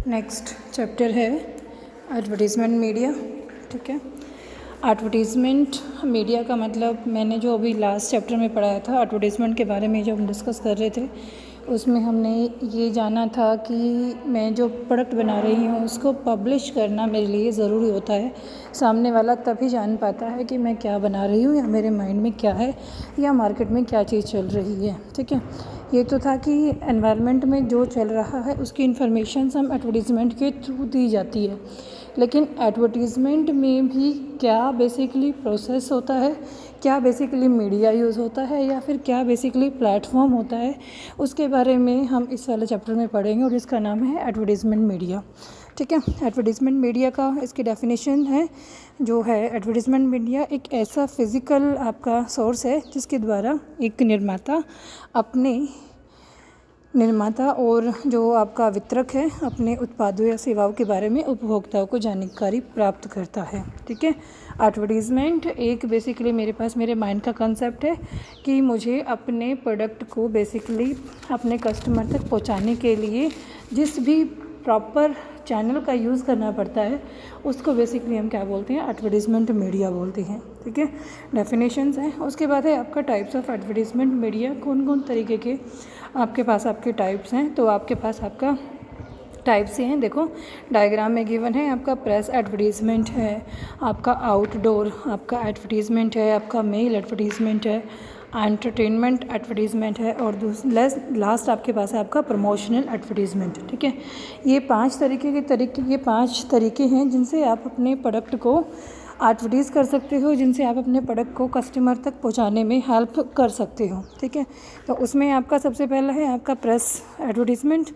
Next chapter है advertisement media. ठीक है, एडवर्टीज़मेंट मीडिया का मतलब मैंने जो अभी लास्ट चैप्टर में पढ़ाया था एडवर्टीज़मेंट के बारे में, जब हम डिस्कस कर रहे थे उसमें हमने ये जाना था कि मैं जो प्रोडक्ट बना रही हूँ उसको पब्लिश करना मेरे लिए ज़रूरी होता है। सामने वाला तभी जान पाता है कि मैं क्या बना रही हूँ या मेरे माइंड में क्या है या मार्केट में क्या चीज़ चल रही है। ठीक है, ये तो था कि एनवायरनमेंट में जो चल रहा है उसकी इन्फॉर्मेशन हम एडवर्टीज़मेंट के थ्रू दी जाती है, लेकिन एडवर्टीज़मेंट में भी क्या बेसिकली प्रोसेस होता है, क्या बेसिकली मीडिया यूज़ होता है या फिर क्या बेसिकली प्लेटफॉर्म होता है, उसके बारे में हम इस वाले चैप्टर में पढ़ेंगे और इसका नाम है एडवर्टीज़मेंट मीडिया। ठीक है, एडवर्टीज़मेंट मीडिया का इसकी डेफिनेशन है जो है एडवर्टीज़मेंट मीडिया एक ऐसा फिज़िकल आपका सोर्स है जिसके द्वारा एक निर्माता और जो आपका वितरक है अपने उत्पादों या सेवाओं के बारे में उपभोक्ताओं को जानकारी प्राप्त करता है। ठीक है, एडवर्टीज़मेंट एक बेसिकली मेरे माइंड का कंसेप्ट है कि मुझे अपने प्रोडक्ट को बेसिकली अपने कस्टमर तक पहुंचाने के लिए जिस भी प्रॉपर चैनल का यूज़ करना पड़ता है उसको बेसिकली हम क्या बोलते हैं, एडवर्टीज़मेंट मीडिया बोलते हैं। ठीक है, डेफिनेशंस हैं। उसके बाद है आपका टाइप्स ऑफ एडवर्टीज़मेंट मीडिया, कौन कौन तरीके के आपके पास आपके टाइप्स हैं। तो आपके पास आपका टाइप्स ही हैं, देखो डायग्राम में गिवन है। आपका प्रेस एडवर्टीज़मेंट है, आपका आउटडोर आपका एडवर्टीज़मेंट है, आपका मेल एडवर्टीज़मेंट है, एंटरटेनमेंट एडवर्टीज़मेंट है और लास्ट आपके पास है आपका प्रमोशनल एडवर्टीज़मेंट। ठीक है, ये पांच तरीके हैं जिनसे आप अपने प्रोडक्ट को एडवर्टीज़ कर सकते हो, जिनसे आप अपने प्रोडक्ट को कस्टमर तक पहुंचाने में हेल्प कर सकते हो। ठीक है, तो उसमें आपका सबसे पहला है आपका प्रेस एडवर्टीज़मेंट।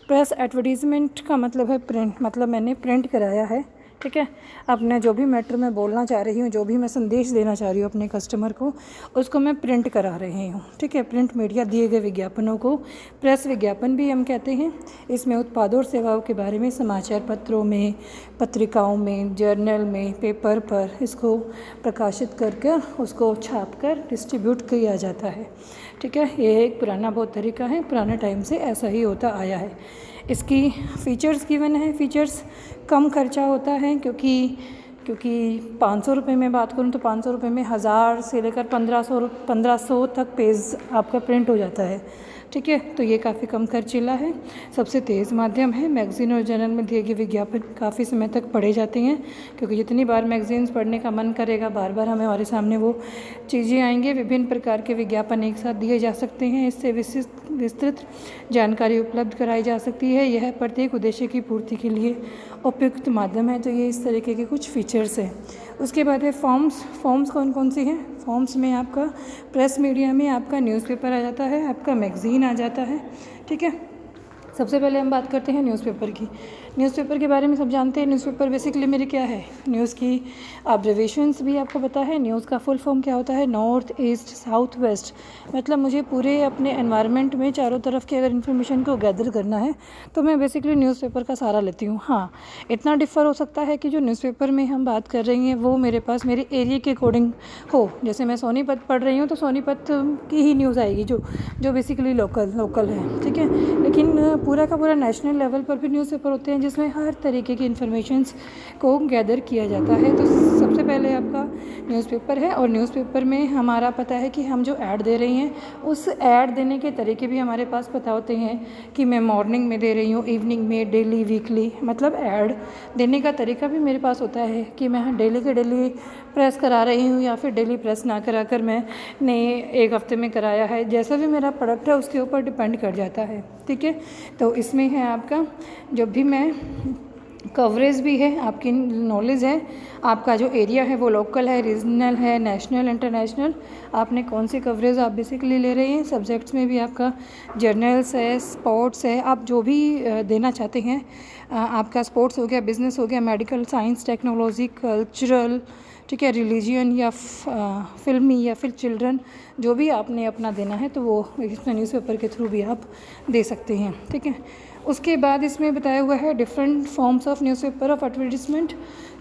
प्रेस एडवर्टीज़मेंट का मतलब है प्रिंट, मतलब मैंने प्रिंट कराया है। ठीक है, अपना जो भी मैटर मैं बोलना चाह रही हूँ, जो भी मैं संदेश देना चाह रही हूँ अपने कस्टमर को, उसको मैं प्रिंट करा रही हूँ। ठीक है, प्रिंट मीडिया दिए गए विज्ञापनों को प्रेस विज्ञापन भी हम कहते हैं। इसमें उत्पादों और सेवाओं के बारे में समाचार पत्रों में, पत्रिकाओं में, जर्नल में, पेपर पर इसको प्रकाशित कर उसको छाप कर डिस्ट्रीब्यूट किया जाता है। ठीक है, ये एक पुराना बहुत तरीका है, पुराने टाइम से ऐसा ही होता आया है। इसकी फ़ीचर्स गिवन है। फ़ीचर्स कम खर्चा होता है क्योंकि 500 रुपये में बात करूँ तो 500 रुपये में 1000 से लेकर 1500 तक पेज आपका प्रिंट हो जाता है। ठीक है, तो ये काफ़ी कम खर्चीला है। सबसे तेज़ माध्यम है। मैगज़ीन और जर्नल में दिए गए विज्ञापन काफ़ी समय तक पढ़े जाते हैं, क्योंकि जितनी बार मैगज़ीन्स पढ़ने का मन करेगा बार बार हमारे सामने वो चीज़ें आएंगे। विभिन्न प्रकार के विज्ञापन एक साथ दिए जा सकते हैं, इससे विस्तृत जानकारी उपलब्ध कराई जा सकती है। यह प्रत्येक उद्देश्य की पूर्ति के लिए उपयुक्त माध्यम है। तो ये इस तरीके के कुछ फीचर्स हैं। उसके बाद है फॉर्म्स कौन कौन सी हैं। फॉर्म्स में आपका प्रेस मीडिया में आपका न्यूज़पेपर आ जाता है, आपका मैगज़ीन आ जाता है। ठीक है, सबसे पहले हम बात करते हैं न्यूज़पेपर की। न्यूज़पेपर के बारे में सब जानते हैं। न्यूज़पेपर बेसिकली मेरे क्या है, न्यूज़ की ऑब्जर्वेशंस भी आपको पता है। न्यूज़ का फुल फॉर्म क्या होता है, नॉर्थ ईस्ट साउथ वेस्ट, मतलब मुझे पूरे अपने एनवायरनमेंट में चारों तरफ की अगर इन्फॉर्मेशन को गैदर करना है तो मैं बेसिकली न्यूज़पेपर का सहारा लेती हूँ। हाँ, इतना डिफ़र हो सकता है कि जो न्यूज़पेपर में हम बात कर रही हैं वो मेरे पास मेरे एरिया के अकॉर्डिंग हो। जैसे मैं सोनीपत पढ़ रही हूँ तो सोनीपत की ही न्यूज़ आएगी जो बेसिकली लोकल है। ठीक है, लेकिन पूरा का पूरा नेशनल लेवल पर भी न्यूज़पेपर होते हैं जिसमें हर तरीके की इन्फॉर्मेशंस को गैदर किया जाता है। तो सबसे पहले आपका न्यूज़पेपर है, और न्यूज़पेपर में हमारा पता है कि हम जो ऐड दे रही हैं उस ऐड देने के तरीके भी हमारे पास पता होते हैं कि मैं मॉर्निंग में दे रही हूँ, इवनिंग में, डेली, वीकली, मतलब ऐड देने का तरीका भी मेरे पास होता है कि मैं डेली के डेली प्रेस करा रही हूँ या फिर डेली प्रेस ना करा कर मैंने एक हफ्ते में कराया है। जैसा भी मेरा प्रोडक्ट है उसके ऊपर डिपेंड कर जाता है। ठीक है, तो इसमें है आपका जब भी मैं कवरेज भी है, आपकी नॉलेज है, आपका जो एरिया है वो लोकल है, रीजनल है, नेशनल, इंटरनेशनल, आपने कौन सी कवरेज आप बेसिकली ले रहे हैं। सब्जेक्ट्स में भी आपका जर्नल्स है, स्पोर्ट्स है, आप जो भी देना चाहते हैं। आपका स्पोर्ट्स हो गया, बिजनेस हो गया, मेडिकल, साइंस, टेक्नोलॉजी, कल्चरल, ठीक है, रिलीजियन या फिल्मी या फिर चिल्ड्रन, जो भी आपने अपना देना है तो वो इसमें न्यूज़पेपर के थ्रू भी आप दे सकते हैं। ठीक है, उसके बाद इसमें बताया हुआ है different forms of newspaper of advertisement.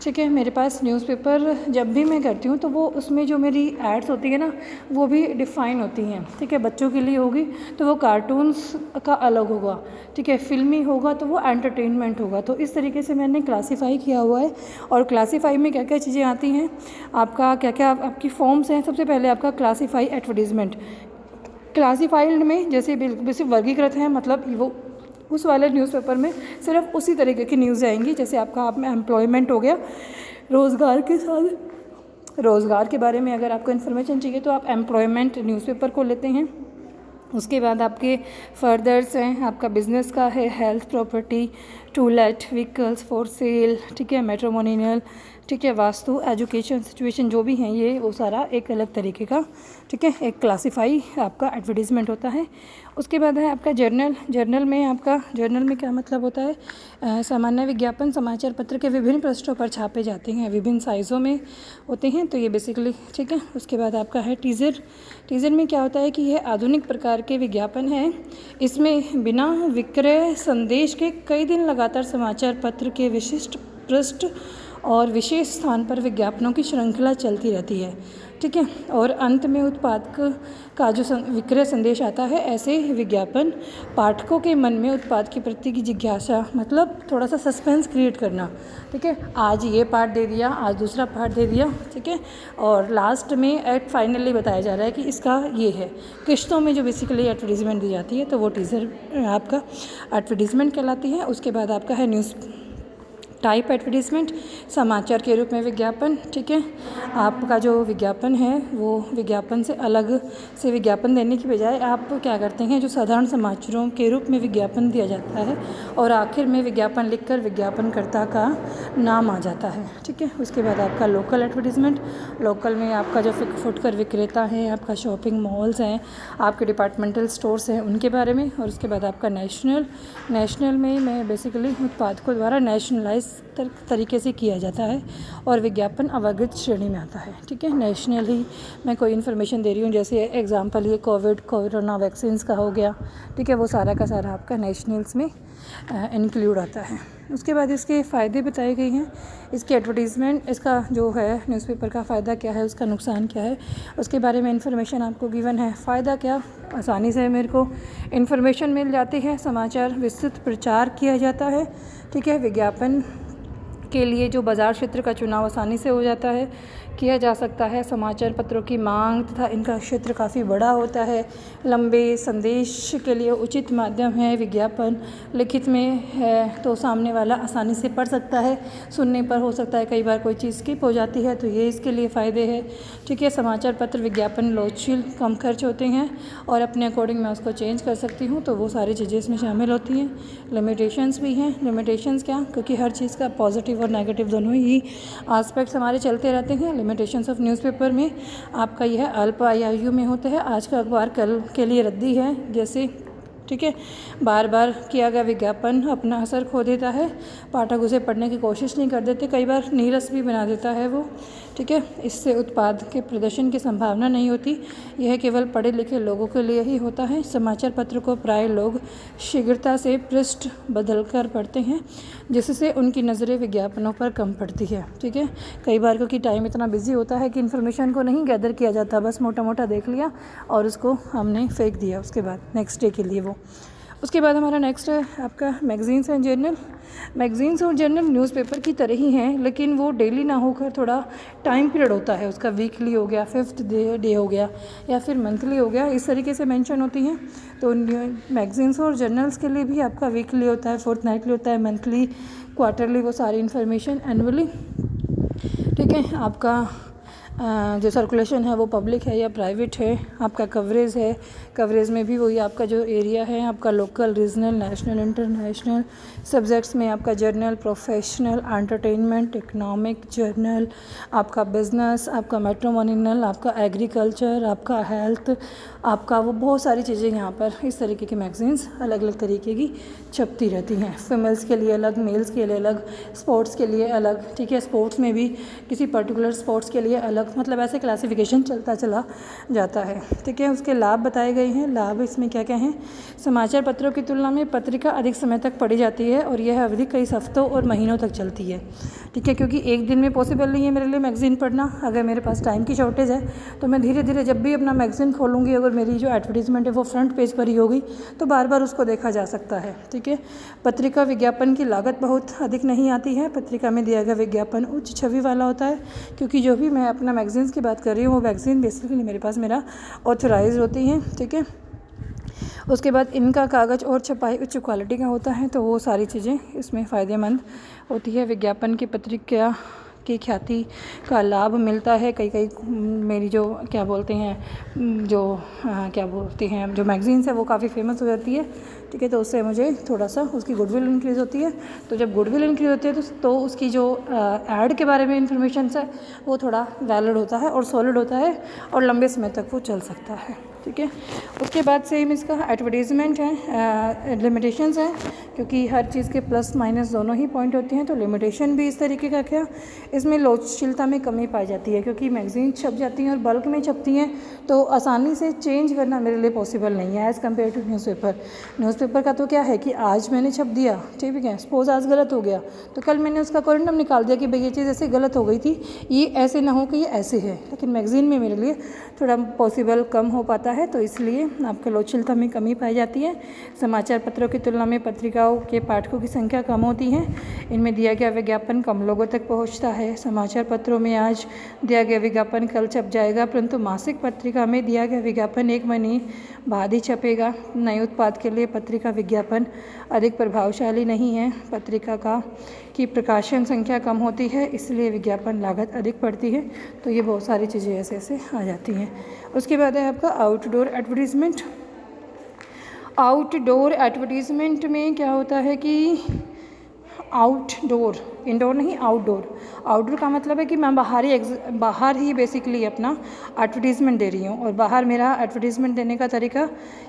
ठीक है, मेरे पास न्यूज़पेपर जब भी मैं करती हूँ तो वो उसमें जो मेरी एड्स होती है ना वो भी डिफ़ाइन होती हैं। ठीक है, बच्चों के लिए होगी तो वो कार्टून्स का अलग होगा, ठीक है, फिल्मी होगा तो वो एंटरटेनमेंट होगा। तो इस तरीके से मैंने क्लासीफाई किया हुआ है। और क्लासीफाई में क्या क्या चीज़ें आती हैं, आपका क्या क्या आपकी फॉर्म्स हैं। सबसे पहले आपका क्लासीफाई एडवर्टीज़मेंट। क्लासीफाइड में जैसे वर्गीकृत हैं, मतलब वो उस वाले न्यूज़पेपर में सिर्फ उसी तरीके की न्यूज़ आएंगी। जैसे आपका आप में एम्प्लॉयमेंट हो गया, रोज़गार के साथ रोज़गार के बारे में अगर आपको इन्फॉर्मेशन चाहिए तो आप एम्प्लॉयमेंट न्यूज़पेपर को लेते हैं। उसके बाद आपके फर्दर्स हैं, आपका बिजनेस का है, health, property, to let, vehicles for sale, ठीक है, मैट्रिमोनियल, ठीक है, वास्तु, एजुकेशन, सिचुएशन, जो भी हैं ये वो सारा एक अलग तरीके का, ठीक है, एक क्लासीफाई आपका एडवर्टीज़मेंट होता है। उसके बाद है आपका जर्नल। जर्नल में क्या मतलब होता है, सामान्य विज्ञापन समाचार पत्र के विभिन्न पृष्ठों पर छापे जाते हैं, विभिन्न साइज़ों में होते हैं, तो ये बेसिकली, ठीक है। उसके बाद आपका है टीज़र। टीज़र में क्या होता है कि यह आधुनिक प्रकार के विज्ञापन है। इसमें बिना विक्रय संदेश के कई दिन लगातार समाचार पत्र के विशिष्ट पृष्ठ और विशेष स्थान पर विज्ञापनों की श्रृंखला चलती रहती है, ठीक है। और अंत में उत्पाद का जो विक्रय संदेश आता है, ऐसे विज्ञापन पाठकों के मन में उत्पाद के प्रति की जिज्ञासा, मतलब थोड़ा सा सस्पेंस क्रिएट करना, ठीक है। आज ये पार्ट दे दिया, आज दूसरा पार्ट दे दिया, ठीक है, और लास्ट में एट फाइनली बताया जा रहा है कि इसका ये है। किश्तों में जो बेसिकली एडवर्टीज़मेंट दी जाती है तो वो टीज़र आपका एडवर्टीज़मेंट कहलाती है। उसके बाद आपका है न्यूज़ टाइप एडवर्टीज़मेंट, समाचार के रूप में विज्ञापन, ठीक है। आपका जो विज्ञापन है वो विज्ञापन से विज्ञापन देने की बजाय आप क्या करते हैं, जो साधारण समाचारों के रूप में विज्ञापन दिया जाता है और आखिर में विज्ञापन लिखकर विज्ञापनकर्ता का नाम आ जाता है, ठीक है। उसके बाद आपका लोकल एडवर्टीज़मेंट। लोकल में आपका जो फुटकर विक्रेता हैं, आपका शॉपिंग मॉल्स हैं, आपके डिपार्टमेंटल स्टोर्स हैं, उनके बारे में। और उसके बाद आपका नेशनल में मैं बेसिकली उत्पादकों द्वारा नेशनलाइज तरीके से किया जाता है और विज्ञापन अवर्गीकृत श्रेणी में आता है, ठीक है। नेशनली मैं कोई इन्फॉर्मेशन दे रही हूँ, जैसे एग्जांपल ये कोरोना वैक्सीन्स का हो गया, ठीक है, वो सारा का सारा आपका नेशनल्स में इंक्लूड आता है। उसके बाद इसके फ़ायदे बताए गए हैं। इसके एडवर्टीज़मेंट, इसका जो है न्यूज़पेपर का फ़ायदा क्या है, उसका नुकसान क्या है, उसके बारे में इन्फॉर्मेशन आपको गिवन है। फ़ायदा क्या, आसानी से मेरे को इन्फॉर्मेशन मिल जाती है, समाचार विस्तृत प्रचार किया जाता है, ठीक है। विज्ञापन के लिए जो बाज़ार क्षेत्र का चुनाव आसानी से हो जाता है, किया जा सकता है। समाचार पत्रों की मांग तथा इनका क्षेत्र काफ़ी बड़ा होता है। लंबे संदेश के लिए उचित माध्यम है विज्ञापन। लिखित में है तो सामने वाला आसानी से पढ़ सकता है, सुनने पर हो सकता है कई बार कोई चीज़ स्किप हो जाती है, तो ये इसके लिए फ़ायदे हैं, ठीक है। समाचार पत्र विज्ञापन लोचशील, कम खर्च होते हैं और अपने अकॉर्डिंग मैं उसको चेंज कर सकती हूँ, तो वो सारी चीज़ें इसमें शामिल होती हैं। लिमिटेशंस भी हैं। लिमिटेशंस क्या, क्योंकि हर चीज़ का पॉजिटिव और नेगेटिव दोनों ही एस्पेक्ट्स हमारे चलते रहते हैं। लिमिटेशंस ऑफ न्यूज़पेपर में आपका यह अल्प आयु में होता है। आज का अखबार कल के लिए रद्दी है, जैसे, ठीक है। बार बार किया गया विज्ञापन अपना असर खो देता है, पाठक उसे पढ़ने की कोशिश नहीं कर देते, कई बार नीरस भी बना देता है वो, ठीक है। इससे उत्पाद के प्रदर्शन की संभावना नहीं होती, यह केवल पढ़े लिखे लोगों के लिए ही होता है। समाचार पत्र को प्राय लोग शीघ्रता से पृष्ठ बदल कर पढ़ते हैं, जिससे उनकी नज़रें विज्ञापनों पर कम पड़ती है, ठीक है। कई बार क्योंकि टाइम इतना बिजी होता है कि इन्फॉर्मेशन को नहीं गैदर किया जाता, बस मोटा मोटा देख लिया और उसको हमने फेंक दिया उसके बाद नेक्स्ट डे के लिए वो। उसके बाद हमारा नेक्स्ट है आपका मैगज़ीन्स एंड जर्नल। मैगज़ीन्स और जर्नल न्यूज़पेपर की तरह ही हैं, लेकिन वो डेली ना होकर थोड़ा टाइम पीरियड होता है उसका, वीकली हो गया, 5th डे हो गया, या फिर मंथली हो गया, इस तरीके से मेंशन होती हैं। तो मैगज़ीन्स और जर्नल्स के लिए भी आपका वीकली होता है, फोर्टनाइटली होता है, मंथली, क्वार्टरली, वो सारी इन्फॉर्मेशन एनुअली, ठीक है। आपका जो सर्कुलेशन है वो पब्लिक है या प्राइवेट है। आपका कवरेज है, कवरेज में भी वही आपका जो एरिया है आपका local, regional, national, international. Subjects में आपका journal, professional, entertainment, economic, journal, आपका बिजनेस, आपका मैट्रिमोनियल, आपका एग्रीकल्चर, आपका हेल्थ, आपका वो बहुत सारी चीज़ें यहाँ पर इस तरीके की मैगज़ीन्स अलग अलग तरीके की छपती रहती हैं। फीमेल्स के लिए अलग, मेल्स के लिए अलग, स्पोर्ट्स के लिए अलग, ठीक है। स्पोर्ट्स में भी किसी पर्टिकुलर स्पोर्ट्स के लिए अलग अलग, मतलब ऐसे क्लासिफिकेशन चलता चला जाता है। ठीक है, उसके लाभ बताए गए हैं। लाभ इसमें क्या क्या हैं? समाचार पत्रों की तुलना में पत्रिका अधिक समय तक पढ़ी जाती है और यह अवधि कई हफ्तों और महीनों तक चलती है। ठीक है, क्योंकि एक दिन में पॉसिबल नहीं है मेरे लिए मैगज़ीन पढ़ना। अगर मेरे पास टाइम की शॉर्टेज है तो मैं धीरे धीरे जब भी अपना मैगज़ीन खोलूँगी, अगर मेरी जो एडवर्टीज़मेंट है वो फ्रंट पेज पर ही होगी तो बार बार उसको देखा जा सकता है। ठीक है, पत्रिका विज्ञापन की लागत बहुत अधिक नहीं आती है। पत्रिका में दिया गया विज्ञापन उच्च छवि वाला होता है, क्योंकि जो भी मैं अपना मैगज़ीन्स की बात कर रही हूँ वो मैगज़ीन बेसिकली मेरे पास मेरा ऑथराइज होती हैं। ठीक है, उसके बाद इनका कागज़ और छपाई उच्च क्वालिटी का होता है, तो वो सारी चीज़ें इसमें फ़ायदेमंद होती है। विज्ञापन की पत्रिका की ख्याति का लाभ मिलता है। कई मेरी जो क्या बोलते हैं जो मैगज़ीन्स है वो काफ़ी फेमस हो जाती है। ठीक है, तो उससे मुझे थोड़ा सा उसकी गुडविल इंक्रीज़ होती है। तो जब गुडविल इंक्रीज़ होती है तो उसकी जो ऐड के बारे में इंफॉर्मेशन है वो थोड़ा वैलिड होता है और सॉलिड होता है और लंबे समय तक वो चल सकता है। ठीक है, उसके बाद सेम इसका एडवर्टीज़मेंट है, लिमिटेशंस है, क्योंकि हर चीज़ के प्लस माइनस दोनों ही पॉइंट होते हैं। तो लिमिटेशन भी इस तरीके का क्या, इसमें लोचशीलता में कमी पाई जाती है, क्योंकि मैगज़ीन छप जाती हैं और बल्क में छपती हैं तो आसानी से चेंज करना मेरे लिए पॉसिबल नहीं है as compare to newspaper. Newspaper का तो क्या है कि आज मैंने छप दिया, ठीक है, सपोज आज गलत हो गया तो कल मैंने उसका कोरेंडम निकाल दिया कि भाई ये चीज़ ऐसे गलत हो गई थी, ये ऐसे ना हो कि ये ऐसे है। लेकिन मैगज़ीन में मेरे लिए थोड़ा पॉसिबल कम हो पाता है, तो इसलिए आपके लोचशीलता में कमी पाई जाती है। समाचार पत्रों की तुलना में पत्रिकाओं के पाठकों की संख्या कम होती है। इनमें दिया गया विज्ञापन कम लोगों तक पहुंचता है। समाचार पत्रों में आज दिया गया विज्ञापन कल छप जाएगा, परंतु मासिक पत्रिका में दिया गया विज्ञापन एक महीने बाद ही छपेगा। नए उत्पाद के लिए पत्रिका विज्ञापन अधिक प्रभावशाली नहीं है। पत्रिका की प्रकाशन संख्या कम होती है, इसलिए विज्ञापन लागत अधिक पड़ती है। तो ये बहुत सारी चीज़ें ऐसे ऐसे आ जाती हैं। उसके बाद है आपका आउटडोर एडवर्टीज़मेंट। आउटडोर एडवर्टीज़मेंट में क्या होता है कि आउटडोर, इंडोर नहीं, आउटडोर। आउटडोर का मतलब है कि मैं बाहर ही बेसिकली अपना एडवर्टीज़मेंट दे रही हूँ। और बाहर मेरा एडवर्टीज़मेंट देने का तरीका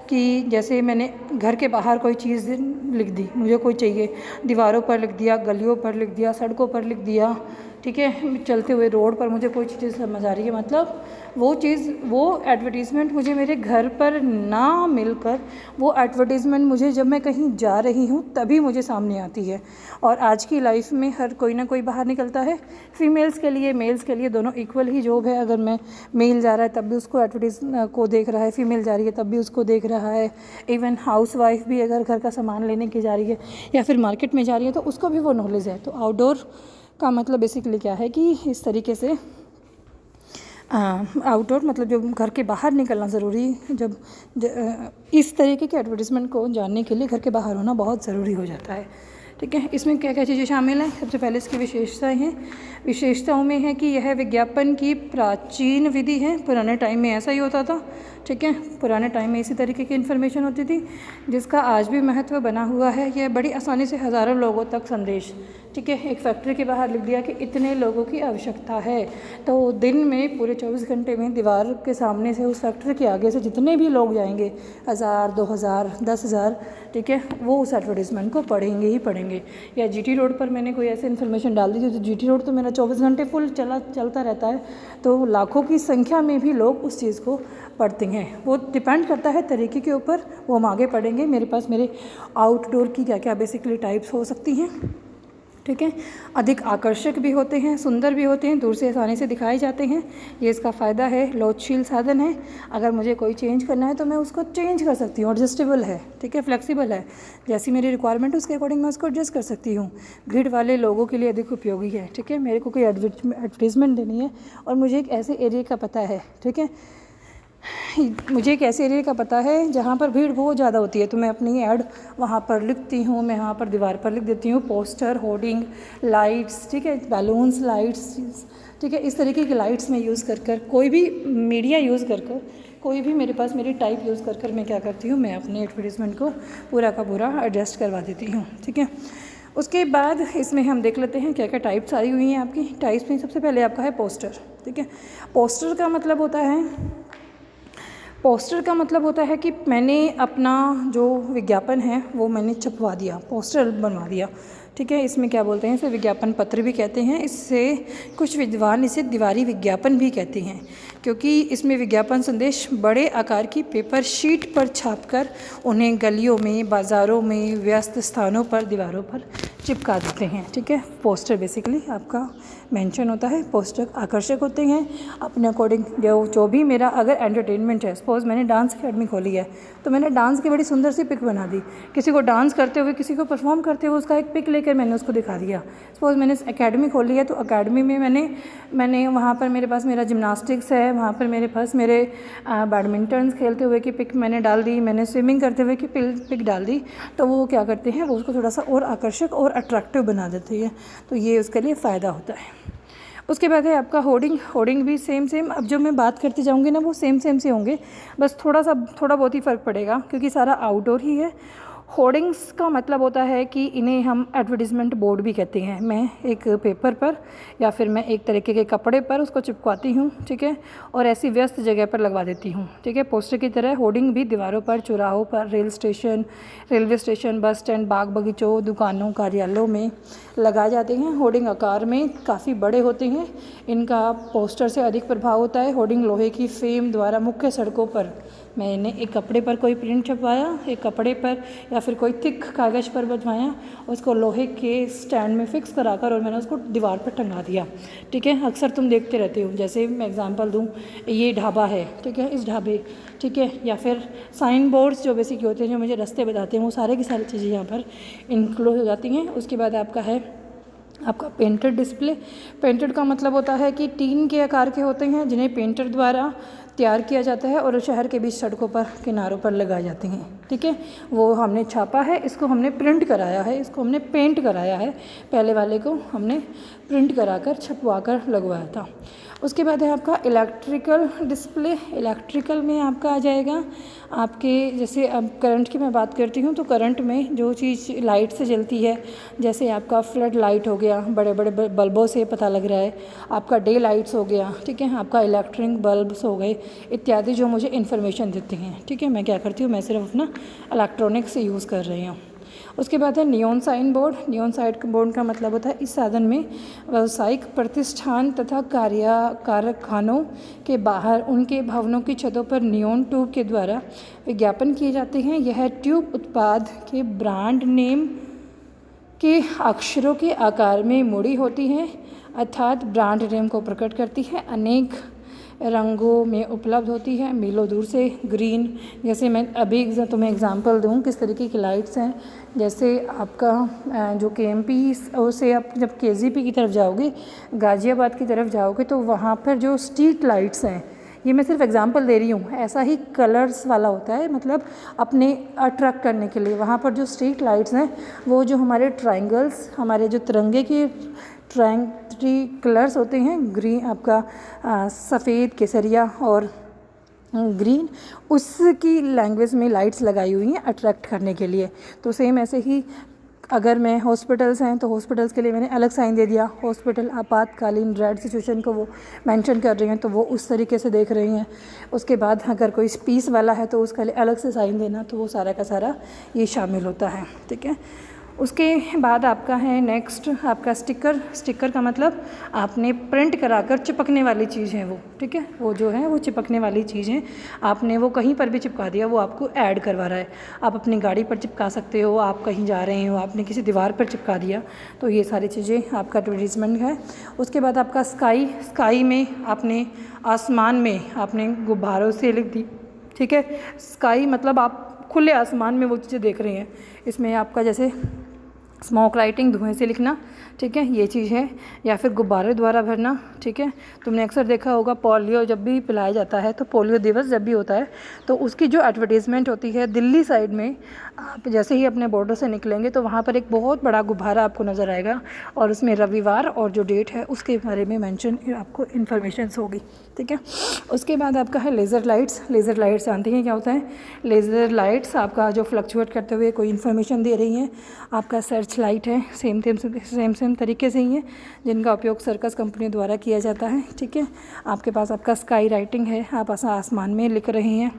कि जैसे मैंने घर के बाहर कोई चीज़ लिख दी, मुझे कोई चाहिए, दीवारों पर लिख दिया, गलियों पर लिख दिया, सड़कों पर लिख दिया, ठीक है, चलते हुए रोड पर मुझे कोई चीज़ समझ आ रही है, मतलब वो एडवर्टीज़मेंट मुझे मेरे घर पर ना मिलकर वो एडवर्टीज़मेंट मुझे जब मैं कहीं जा रही हूँ तभी मुझे सामने आती है। और आज की लाइफ में हर कोई ना कोई बाहर निकलता है, फीमेल्स के लिए मेल्स के लिए दोनों इक्वल ही जॉब है। अगर मैं मेल जा रहा है तब भी उसको एडवर्टीज़ को देख रहा है, फीमेल जा रही है तब भी उसको देख रहा है। इवन हाउसवाइफ भी अगर घर का सामान लेने की जा रही है या फिर मार्केट में जा रही है तो उसको भी वो नॉलेज है। तो आउटडोर का मतलब बेसिकली क्या है कि इस तरीके से आउटडोर मतलब जो घर के बाहर निकलना ज़रूरी, इस तरीके के एडवर्टीज़मेंट को जानने के लिए घर के बाहर होना बहुत ज़रूरी हो जाता है। ठीक है, इसमें क्या क्या चीज़ें शामिल हैं? सबसे पहले इसकी विशेषताएं हैं। विशेषताओं में है कि यह विज्ञापन की प्राचीन विधि है। पुराने टाइम में ऐसा ही होता था। ठीक है, पुराने टाइम में इसी तरीके की इन्फॉर्मेशन होती थी, जिसका आज भी महत्व बना हुआ है। यह बड़ी आसानी से हज़ारों लोगों तक संदेश, ठीक है, एक फैक्ट्री के बाहर लिख दिया कि इतने लोगों की आवश्यकता है, तो दिन में पूरे 24 घंटे में दीवार के सामने से उस फैक्ट्री के आगे से जितने भी लोग जाएंगे, 1000, 2000, 10,000, ठीक है, वो उस एडवर्टीज़मेंट को पढ़ेंगे ही पढ़ेंगे। या जीटी रोड पर मैंने कोई ऐसी इन्फॉर्मेशन डाल दी थी, तो जीटी रोड तो मेरा 24 घंटे फुल चलता रहता है, तो लाखों की संख्या में भी लोग उस चीज़ को पढ़ते हैं। वो डिपेंड करता है तरीके के ऊपर, वो हम आगे पढ़ेंगे। मेरे पास मेरे आउटडोर की क्या क्या बेसिकली टाइप्स हो सकती हैं। ठीक है, अधिक आकर्षक भी होते हैं, सुंदर भी होते हैं, दूर से आसानी से दिखाए जाते हैं। ये इसका फ़ायदा है। लोचशील साधन है, अगर मुझे कोई चेंज करना है तो मैं उसको चेंज कर सकती हूँ। एडजस्टेबल है, ठीक है, फ्लेक्सिबल है, जैसी मेरी रिक्वायरमेंट है उसके अकॉर्डिंग मैं उसको एडजस्ट कर सकती हूँ। भीड़ वाले लोगों के लिए अधिक उपयोगी है। ठीक है, मेरे को कोई एडवर्टीज़मेंट देनी है और मुझे एक ऐसे एरिया का पता है, ठीक है, मुझे एक ऐसे एरिया का पता है जहाँ पर भीड़ बहुत ज़्यादा होती है, तो मैं अपनी ऐड वहाँ पर लिखती हूँ। मैं वहाँ पर दीवार पर लिख देती हूँ, पोस्टर, होर्डिंग, लाइट्स, ठीक है, बैलून्स, लाइट्स, ठीक है, इस तरीके की लाइट्स में यूज़ कर कोई भी मीडिया यूज़ कर कोई भी मेरे पास मेरी टाइप यूज़ कर मैं क्या करती हूँ, मैं अपने एडवर्टीज़मेंट को पूरा का पूरा एडजस्ट करवा देती हूँ। ठीक है, उसके बाद इसमें हम देख लेते हैं क्या क्या टाइप्स आई हुई हैं आपकी। टाइप्स में सबसे पहले आपका है पोस्टर। ठीक है, पोस्टर का मतलब होता है पोस्टर का मतलब होता है कि मैंने अपना जो विज्ञापन है वो मैंने छपवा दिया, पोस्टर बनवा दिया, ठीक है। इसमें क्या बोलते हैं, इसे विज्ञापन पत्र भी कहते हैं। इससे कुछ विद्वान इसे दीवारी विज्ञापन भी कहते हैं, क्योंकि इसमें विज्ञापन संदेश बड़े आकार की पेपर शीट पर छापकर उन्हें गलियों में, बाज़ारों में, व्यस्त स्थानों पर, दीवारों पर चिपका देते हैं, ठीक है। पोस्टर बेसिकली आपका मेंशन होता है, पोस्टर आकर्षक होते हैं अपने अकॉर्डिंग। जो भी मेरा अगर एंटरटेनमेंट है, सपोज़ मैंने डांस अकेडमी खोली है तो मैंने डांस की बड़ी सुंदर सी पिक बना दी, किसी को डांस करते हुए, किसी को परफॉर्म करते हुए उसका एक पिक लेकर मैंने उसको दिखा दिया। सपोज़ मैंने एकेडमी खोली है तो अकेडमी में मैंने वहाँ पर मेरे पास मेरा जिम्नास्टिक्स है, वहाँ पर मेरे पास मेरे बैडमिंटन खेलते हुए की पिक मैंने डाल दी, मैंने स्विमिंग करते हुए की पिक डाल दी, तो वो क्या करते हैं, वो उसको थोड़ा सा और आकर्षक और अट्रैक्टिव बना देती है, तो ये उसके लिए फ़ायदा होता है। उसके बाद है आपका होर्डिंग भी सेम। अब जो मैं बात करती जाऊँगी ना वो सेम से होंगे, बस थोड़ा बहुत ही फ़र्क पड़ेगा क्योंकि सारा आउटडोर ही है। होर्डिंग्स का मतलब होता है कि इन्हें हम एडवर्टिज़मेंट बोर्ड भी कहते हैं। मैं एक पेपर पर या फिर मैं एक तरीके के कपड़े पर उसको चिपकाती हूँ, ठीक है, और ऐसी व्यस्त जगह पर लगवा देती हूँ, ठीक है। पोस्टर की तरह होर्डिंग भी दीवारों पर, चौराहों पर, रेलवे स्टेशन, बस स्टैंड, बाग बगीचों, दुकानों, कार्यालयों में लगाए जाते हैं। होर्डिंग आकार में काफ़ी बड़े होते हैं, इनका पोस्टर से अधिक प्रभाव होता है। होर्डिंग लोहे की फ्रेम द्वारा मुख्य सड़कों पर, मैंने एक कपड़े पर कोई प्रिंट छपवाया, एक कपड़े पर या फिर कोई थिक कागज़ पर बनवाया, उसको लोहे के स्टैंड में फिक्स कराकर और मैंने उसको दीवार पर टंगा दिया, ठीक है। अक्सर तुम देखते रहते हो, जैसे मैं एग्जांपल दूँ, ये ढाबा है, ठीक है, इस ढाबे, ठीक है, या फिर साइन बोर्ड्स जो बेसिक होते हैं, जो मुझे रास्ते बताते हैं, वो सारे की सारी चीज़ें यहाँ पर इंक्लूड हो जाती हैं। उसके बाद आपका है आपका पेंटेड डिस्प्ले। पेंटेड का मतलब होता है कि टीन के आकार के होते हैं जिन्हें पेंटर द्वारा तैयार किया जाता है और शहर के बीच सड़कों पर, किनारों पर लगाए जाते हैं, ठीक है। वो हमने छापा है, इसको हमने प्रिंट कराया है, इसको हमने पेंट कराया है, पहले वाले को हमने प्रिंट कराकर छपवा कर लगवाया था। उसके बाद है आपका इलेक्ट्रिकल डिस्प्ले। इलेक्ट्रिकल में आपका आ जाएगा आपके, जैसे अब करंट की मैं बात करती हूँ तो करंट में जो चीज़ लाइट से जलती है, जैसे आपका फ्लड लाइट हो गया, बड़े बड़े बल्बों से पता लग रहा है, आपका डे लाइट्स हो गया, ठीक है, आपका इलेक्ट्रिक बल्ब्स हो गए इत्यादि, जो मुझे इन्फॉर्मेशन देते हैं, ठीक है। मैं क्या करती हूँ, मैं सिर्फ अपना इलेक्ट्रॉनिक से यूज़ कर रही हूँ। उसके बाद है neon sign board. Neon sign board का मतलब होता है इस साधन में व्यावसायिक प्रतिष्ठान तथा कारखानों के बाहर उनके भवनों की छतों पर नियॉन ट्यूब के द्वारा विज्ञापन किए जाते हैं। यह ट्यूब उत्पाद के ब्रांड नेम के अक्षरों के आकार में मुड़ी होती है, अर्थात ब्रांड नेम को प्रकट करती है। अनेक रंगों में उपलब्ध होती है, मीलों दूर से ग्रीन, जैसे मैं अभी तुम्हें एग्जांपल दूं किस तरीके की लाइट्स हैं, जैसे आपका जो केएमपी से आप जब केजीपी की तरफ जाओगे, गाज़ियाबाद की तरफ जाओगे, तो वहाँ पर जो स्ट्रीट लाइट्स हैं, ये मैं सिर्फ एग्जांपल दे रही हूँ, ऐसा ही कलर्स वाला होता है, मतलब अपने अट्रैक्ट करने के लिए। वहाँ पर जो स्ट्रीट लाइट्स हैं वो जो हमारे ट्रायंगल्स, हमारे जो तिरंगे के कलर्स होते हैं, ग्रीन आपका सफ़ेद, केसरिया और ग्रीन, उसकी लैंग्वेज में लाइट्स लगाई हुई हैं अट्रैक्ट करने के लिए। तो सेम ऐसे ही अगर मैं हॉस्पिटल्स हैं तो हॉस्पिटल्स के लिए मैंने अलग साइन दे दिया, हॉस्पिटल आपातकालीन रेड सिचुएशन को वो मेंशन कर रही हैं तो वो उस तरीके से देख रही हैं। उसके बाद अगर कोई पीस वाला है तो उसके लिए अलग से साइन देना, तो वो सारा का सारा ये शामिल होता है, ठीक है। उसके बाद आपका है नेक्स्ट आपका स्टिकर का मतलब आपने प्रिंट कराकर चिपकने वाली चीज़ है वो, ठीक है, वो जो है वो चिपकने वाली चीज़ है, आपने वो कहीं पर भी चिपका दिया, वो आपको ऐड करवा रहा है। आप अपनी गाड़ी पर चिपका सकते हो, आप कहीं जा रहे हो, आपने किसी दीवार पर चिपका दिया, तो ये सारी चीज़ें आपका एडवर्टीजमेंट है। उसके बाद आपका स्काई में आपने आसमान में आपने गुब्बारों से लिख दी, ठीक है। स्काई मतलब आप खुले आसमान में वो चीज़ें देख रहे हैं, इसमें आपका जैसे स्मोक लाइटिंग, धुएं से लिखना, ठीक है, ये चीज़ है। या फिर गुब्बारे द्वारा भरना, ठीक है। तुमने अक्सर देखा होगा पोलियो जब भी पिलाया जाता है, तो पोलियो दिवस जब भी होता है तो उसकी जो एडवर्टीज़मेंट होती है दिल्ली साइड में, आप जैसे ही अपने बॉर्डर से निकलेंगे तो वहाँ पर एक बहुत बड़ा गुब्बारा आपको नज़र आएगा और उसमें रविवार और जो डेट है उसके बारे में मेंशन आपको इन्फॉर्मेशन होगी, ठीक है। उसके बाद आपका है लेज़र लाइट्स। लेज़र लाइट्स जानते हैं क्या होता है? लेज़र लाइट्स आपका जो फ्लक्चुएट करते हुए कोई इन्फॉर्मेशन दे रही हैं, आपका सर्च टॉर्च लाइट है, सेम तरीके से ही है, जिनका उपयोग सर्कस कंपनी द्वारा किया जाता है। ठीक है, आपके पास आपका स्काई राइटिंग है, आप आसमान में लिख रहे हैं।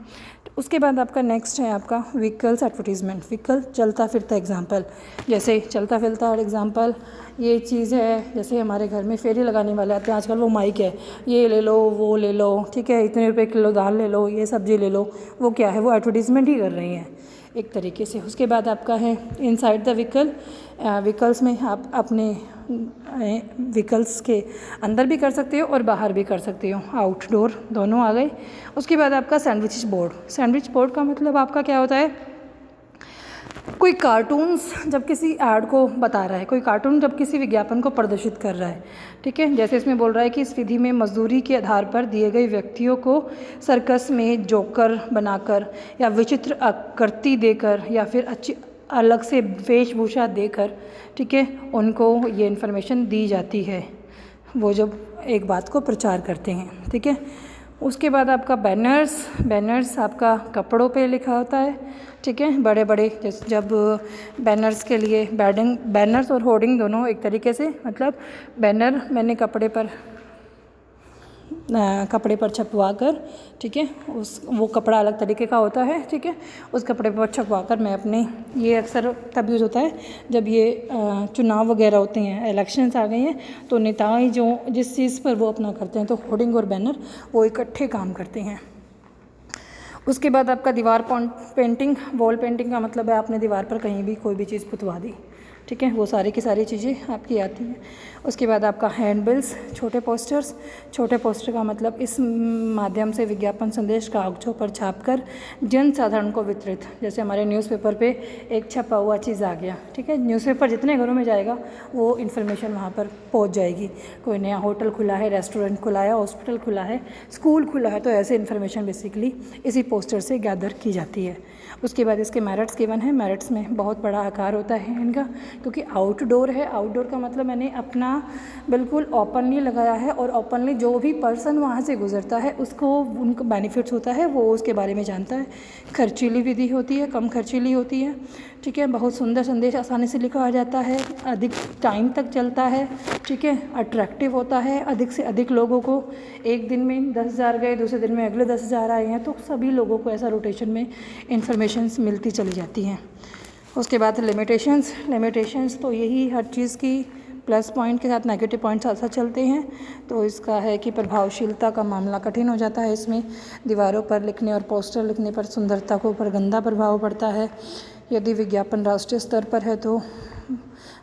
उसके बाद आपका नेक्स्ट है आपका व्हीकल्स एडवर्टीज़मेंट। व्हीकल चलता फिरता एग्जाम्पल, जैसे चलता फिरता एग्जाम्पल ये चीज़ है, जैसे हमारे घर में फेरी लगाने वाले आते हैं आजकल, वो माइक है, ये ले लो वो ले लो, ठीक है, इतने रुपए किलो दाल ले लो, ये सब्जी ले लो, वो क्या है, वो एडवर्टीज़मेंट ही कर रही हैं एक तरीके से। उसके बाद आपका है इनसाइड द व्हीकल। व्हीकल्स में आप अपने व्हीकल्स के अंदर भी कर सकते हो और बाहर भी कर सकते हो, आउटडोर दोनों आ गए। उसके बाद आपका सैंडविच बोर्ड। सैंडविच बोर्ड का मतलब आपका क्या होता है, कोई कार्टून्स जब किसी ऐड को बता रहा है, कोई कार्टून जब किसी विज्ञापन को प्रदर्शित कर रहा है, ठीक है, जैसे इसमें बोल रहा है कि इस विधि में मजदूरी के आधार पर दिए गए व्यक्तियों को सर्कस में जोकर बनाकर या विचित्र आकृति देकर या फिर अच्छी अलग से वेशभूषा देकर, ठीक है, उनको ये इन्फॉर्मेशन दी जाती है, वो जब एक बात को प्रचार करते हैं। ठीक है, उसके बाद आपका बैनर्स आपका कपड़ों पे लिखा होता है। ठीक है, बड़े बड़े जैसे जब बैनर्स के लिए बैनर्स और होर्डिंग दोनों एक तरीके से, मतलब बैनर मैंने कपड़े पर छपवा कर, ठीक है, वो कपड़ा अलग तरीके का होता है, ठीक है, उस कपड़े पर छपवा कर मैं अपने, ये अक्सर तब यूज़ होता है जब ये चुनाव वगैरह होते हैं, इलेक्शंस आ गए हैं, तो नेताएं जो जिस चीज़ पर वो अपना करते हैं, तो होर्डिंग और बैनर वो इकट्ठे काम करते हैं। उसके बाद आपका दीवार पेंटिंग। वॉल पेंटिंग का मतलब है आपने दीवार पर कहीं भी कोई भी चीज़ पुतवा दी, ठीक है, वो सारी की सारी चीज़ें आपकी आती हैं। उसके बाद आपका हैंड बिल्स, छोटे पोस्टर्स। छोटे पोस्टर का मतलब इस माध्यम से विज्ञापन संदेश कागजों पर छापकर जन साधारण को वितरित, जैसे हमारे न्यूज़पेपर पे एक छपा हुआ चीज़ आ गया, ठीक है, न्यूज़पेपर जितने घरों में जाएगा वो इन्फॉर्मेशन वहाँ पर पहुँच जाएगी। कोई नया होटल खुला है, रेस्टोरेंट खुला है, हॉस्पिटल खुला है, स्कूल खुला है, तो ऐसे इन्फॉर्मेशन बेसिकली इसी पोस्टर से गैदर की जाती है। उसके बाद इसके मेरिट्स गिवन है। मेरिट्स में बहुत बड़ा आकार होता है इनका, क्योंकि आउटडोर है। आउटडोर का मतलब मैंने अपना बिल्कुल ओपनली लगाया है, और ओपनली जो भी पर्सन वहाँ से गुजरता है उसको उनको बेनिफिट्स होता है, वो उसके बारे में जानता है। खर्चीली विधि होती है, कम खर्चीली होती है, ठीक है, बहुत सुंदर संदेश आसानी से लिखा आ जाता है, अधिक टाइम तक चलता है, ठीक है, अट्रैक्टिव होता है, अधिक से अधिक लोगों को, एक दिन में 10,000 गए, दूसरे दिन में अगले 10,000 आए हैं, तो सभी लोगों को ऐसा रोटेशन में इंफॉर्मेशंस मिलती चली जाती हैं। उसके बाद लिमिटेशंस तो यही हर चीज़ की प्लस पॉइंट के साथ नेगेटिव पॉइंट्स साथ साथ चलते हैं। तो इसका है कि प्रभावशीलता का मामला कठिन हो जाता है। इसमें दीवारों पर लिखने और पोस्टर लिखने पर सुंदरता को ऊपर गंदा प्रभाव पड़ता है। यदि विज्ञापन राष्ट्रीय स्तर पर है तो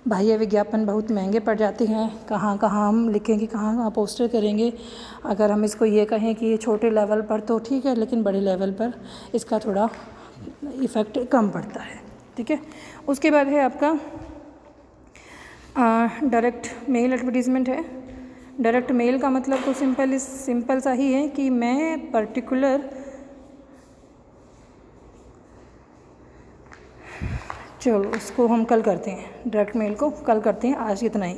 बाह्य विज्ञापन बहुत महंगे पड़ जाते हैं। कहाँ कहाँ हम लिखेंगे, कहाँ कहाँ पोस्टर करेंगे। अगर हम इसको ये कहें कि ये छोटे लेवल पर तो ठीक है, लेकिन बड़े लेवल पर इसका थोड़ा इफ़ेक्ट कम पड़ता है, ठीक है। उसके बाद है आपका डायरेक्ट मेल एडवर्टीज़मेंट है। डायरेक्ट मेल का मतलब तो सिंपल सा ही है कि मैं पर्टिकुलर, चलो उसको हम कल करते हैं, डायरेक्ट मेल को कल करते हैं, आज इतना ही।